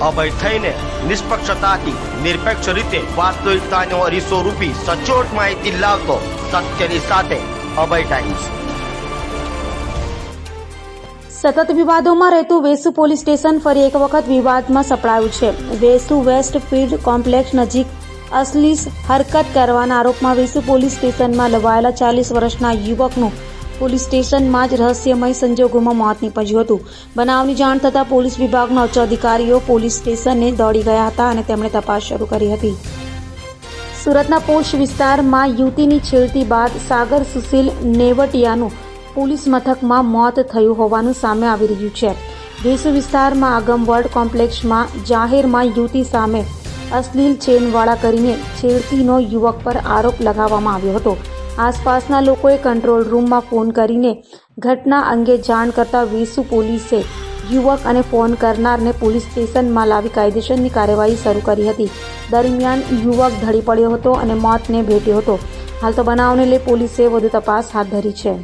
અભય થઈને નિષ્પક્ષતાથી નિરપેક્ષ રીતે વાસ્તવિકતાનો અરીસો રૂપી સચોટ માહિતી લાવતો સત્યની સાથે અભય ટાઈમ્સ। સતત વિવાદોમાં રહેતું વેસુ પોલીસ સ્ટેશન ફરી એક વખત વિવાદમાં સપડાયું છે। વેસુ વેસ્ટ ફીલ્ડ કોમ્પ્લેક્સ નજીક અશ્લીલ હરકત કરવાના આરોપમાં વેસુ પોલીસ સ્ટેશનમાં લવાયેલા 40 વર્ષના યુવકનું પોલીસ સ્ટેશનમાં જ રહસ્યમય સંજોગોમાં મોત નીપજ્યું હતું। બનાવની જાણ થતાં પોલીસ વિભાગના ઉચ્ચ અધિકારીઓ પોલીસ સ્ટેશને દોડી ગયા હતા અને તેમણે તપાસ શરૂ કરી હતી। સુરતના પોશ વિસ્તારમાં યુવતીની છેડતી બાદ સાગર સુશીલ નેવટિયાનું પોલીસ મથકમાં મોત થયું હોવાનું સામે આવી રહ્યું છે। વેસુ વિસ્તારમાં આગમવર્ડ કોમ્પ્લેક્સમાં જાહેરમાં યુવતી સામે અશ્લીલ ચેનવાળા કરીને છેડતીનો યુવક પર આરોપ લગાવવામાં આવ્યો હતો। આસપાસના લોકોએ કંટ્રોલ રૂમમાં ફોન કરીને ઘટના અંગે જાણ કરતા વેસુ પોલીસે યુવક અને ફોન કરનારને પોલીસ સ્ટેશનમાં લાવી કાયદેસરની કાર્યવાહી શરૂ કરી હતી। દરમિયાન યુવક ઢળી પડ્યો હતો અને મોતને ભેટ્યો હતો। હાલ તો બનાવને લઈ પોલીસે વધુ તપાસ હાથ ધરી છે।